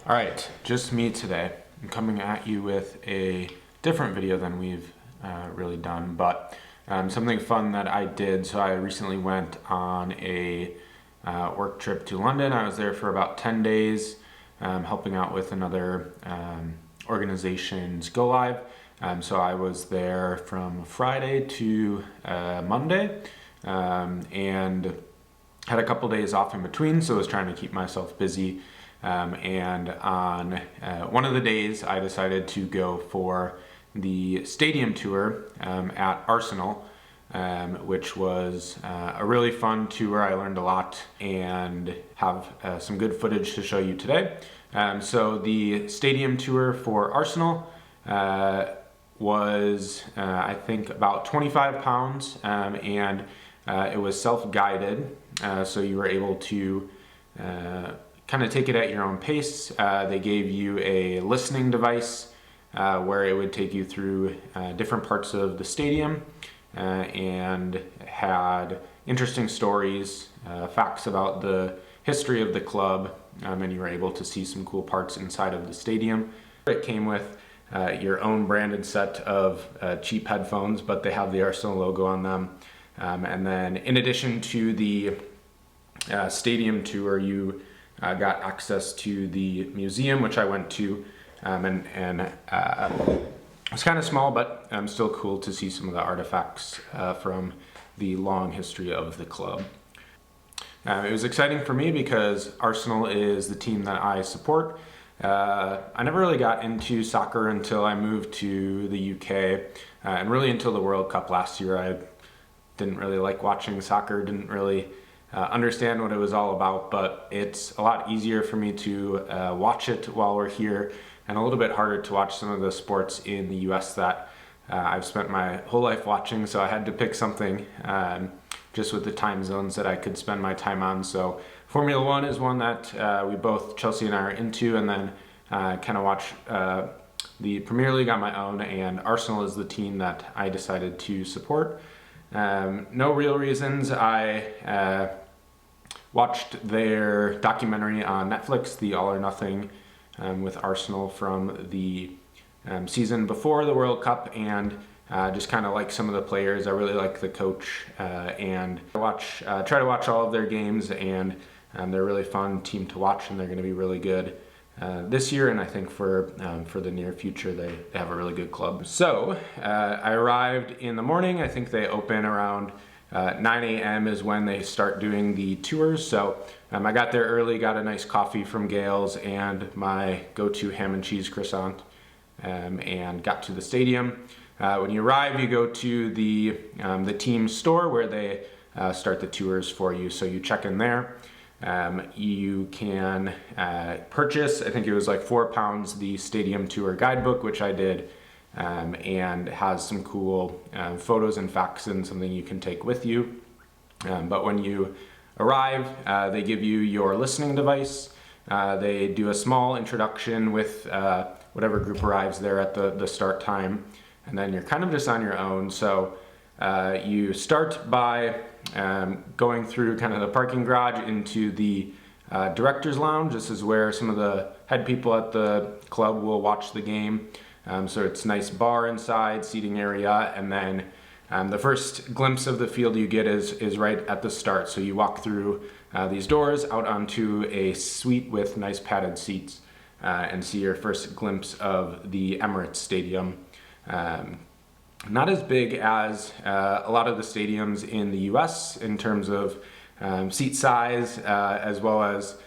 All right, just me today. I'm coming at you with a different video than we've really done, but something fun that I did. So I recently went on a work trip to London. I was there for about 10 days, helping out with another organization's go live. So I was there from Friday to Monday, and had a couple days off in between, so I was trying to keep myself busy. And on one of the days, I decided to go for the stadium tour at Arsenal, which was a really fun tour. I learned a lot and have some good footage to show you today. So the stadium tour for Arsenal was, I think, about 25 pounds, and it was self-guided, so you were able to kind of take it at your own pace. They gave you a listening device where it would take you through different parts of the stadium and had interesting stories, facts about the history of the club, and you were able to see some cool parts inside of the stadium. It came with your own branded set of cheap headphones, but they have the Arsenal logo on them. And then in addition to the stadium tour, you got access to the museum, which I went to, and it's kind of small, but still cool to see some of the artifacts from the long history of the club. It was exciting for me because Arsenal is the team that I support. I never really got into soccer until I moved to the UK, and really until the World Cup last year. I didn't really like watching soccer, didn't really understand what it was all about, but it's a lot easier for me to watch it while we're here, and a little bit harder to watch some of the sports in the US that I've spent my whole life watching, so I had to pick something just with the time zones that I could spend my time on. So Formula One is one that we both, Chelsea and I, are into, and then kind of watch the Premier League on my own, and Arsenal is the team that I decided to support. No real reasons. I watched their documentary on Netflix, The All or Nothing, with Arsenal from the season before the World Cup, and just kind of like some of the players. I really like the coach, and try to watch all of their games, and they're a really fun team to watch, and they're going to be really good this year, and I think for the near future they have a really good club. So I arrived in the morning. I think they open around 9 a.m. is when they start doing the tours. So I got there early, got a nice coffee from Gale's and my go-to ham and cheese croissant, and got to the stadium. When you arrive, you go to the team store where they start the tours for you. So you check in there. You can purchase, I think it was like £4, the stadium tour guidebook, which I did, and has some cool photos and facts and something you can take with you. But when you arrive, they give you your listening device. They do a small introduction with whatever group arrives there at the start time, and then you're kind of just on your own. So you start by going through kind of the parking garage into the director's lounge. This is where some of the head people at the club will watch the game. So it's a nice bar inside, seating area, and then the first glimpse of the field you get is right at the start. So you walk through these doors out onto a suite with nice padded seats, and see your first glimpse of the Emirates Stadium. Not as big as a lot of the stadiums in the US in terms of seat size, as well as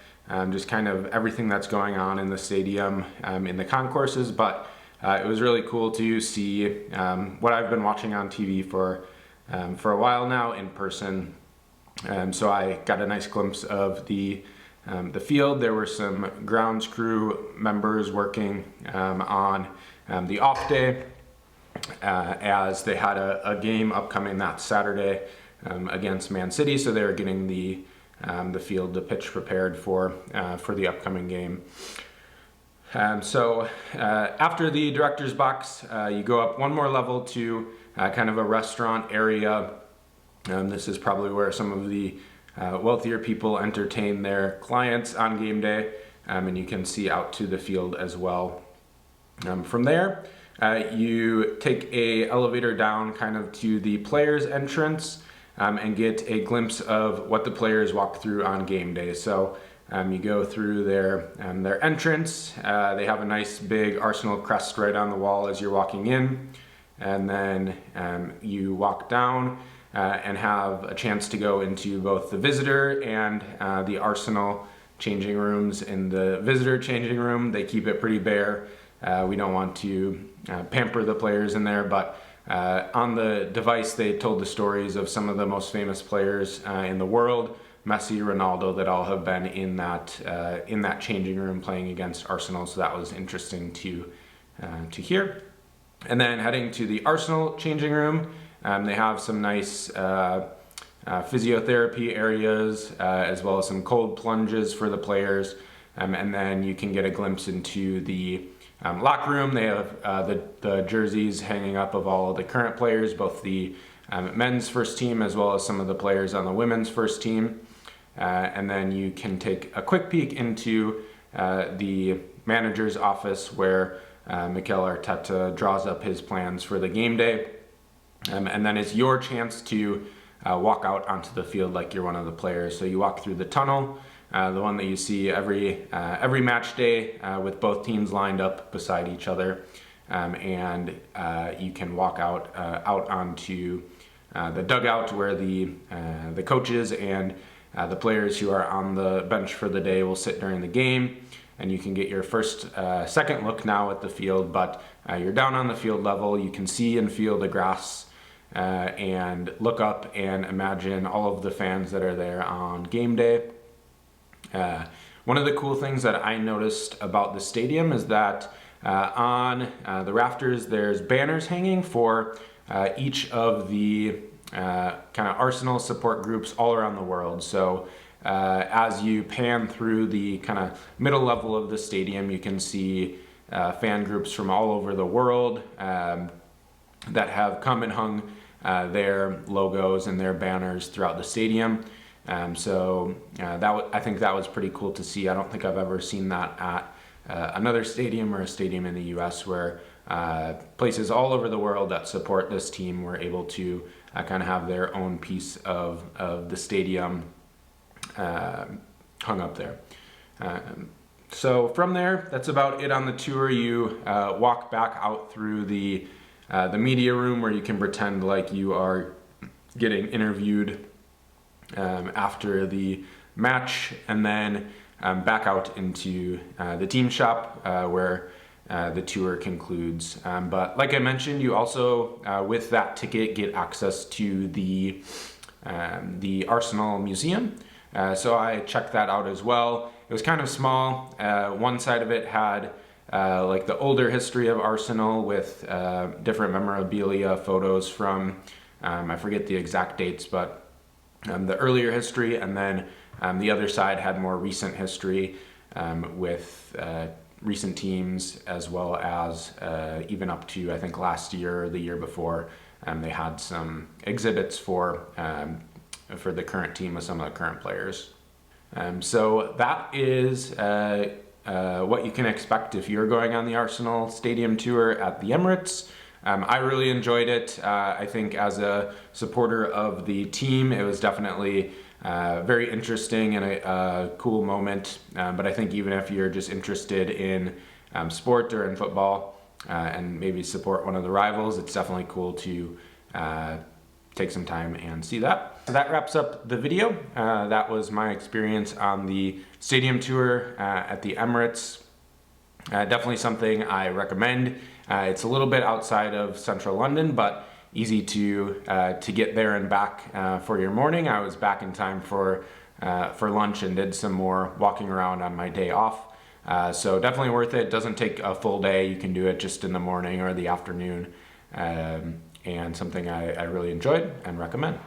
just kind of everything that's going on in the stadium in the concourses, but it was really cool to see what I've been watching on TV for a while now in person. So I got a nice glimpse of the field. There were some grounds crew members working on the off day, as they had a game upcoming that Saturday against Man City, so they were getting the field, the pitch prepared for the upcoming game. So after the director's box, you go up one more level to kind of a restaurant area. This is probably where some of the wealthier people entertain their clients on game day. and you can see out to the field as well. From there, you take a elevator down kind of to the players' entrance and get a glimpse of what the players walk through on game day. So you go through their entrance. They have a nice big Arsenal crest right on the wall as you're walking in. And then you walk down and have a chance to go into both the visitor and the Arsenal changing rooms. In the visitor changing room, they keep it pretty bare. We don't want to pamper the players in there, but on the device they told the stories of some of the most famous players in the world, Messi, Ronaldo, that all have been in that changing room playing against Arsenal. So that was interesting to hear. And then heading to the Arsenal changing room, they have some nice physiotherapy areas, as well as some cold plunges for the players. And then you can get a glimpse into the locker room. They have the jerseys hanging up of all of the current players, both the men's first team as well as some of the players on the women's first team. And then you can take a quick peek into the manager's office where Mikel Arteta draws up his plans for the game day. And then it's your chance to walk out onto the field like you're one of the players. So you walk through the tunnel, the one that you see every match day with both teams lined up beside each other. And you can walk out onto the dugout where the coaches and the players who are on the bench for the day will sit during the game. And you can get your second look now at the field, but you're down on the field level. You can see and feel the grass and look up and imagine all of the fans that are there on game day. One of the cool things that I noticed about the stadium is that on the rafters there's banners hanging for each of the kind of Arsenal support groups all around the world. So as you pan through the kind of middle level of the stadium, you can see fan groups from all over the world that have come and hung their logos and their banners throughout the stadium. So I think that was pretty cool to see. I don't think I've ever seen that at another stadium or a stadium in the US where places all over the world that support this team were able to kind of have their own piece of the stadium hung up there. So from there, that's about it on the tour. You walk back out through the media room where you can pretend like you are getting interviewed after the match, and then back out into the team shop where the tour concludes. But like I mentioned, you also, with that ticket, get access to the Arsenal Museum. So I checked that out as well. It was kind of small. One side of it had like the older history of Arsenal with different memorabilia, photos from, I forget the exact dates, but the earlier history. And then the other side had more recent history with recent teams, as well as even up to, I think, last year or the year before. They had some exhibits for the current team with some of the current players. So that is what you can expect if you're going on the Arsenal Stadium tour at the Emirates. I really enjoyed it. I think as a supporter of the team, it was definitely very interesting and a cool moment. But I think even if you're just interested in sport or in football and maybe support one of the rivals, it's definitely cool to take some time and see that. So that wraps up the video. That was my experience on the stadium tour at the Emirates. Definitely something I recommend. It's a little bit outside of central London, but easy to get there and back for your morning. I was back in time for lunch and did some more walking around on my day off. So definitely worth it. Doesn't take a full day. You can do it just in the morning or the afternoon. And something I really enjoyed and recommend.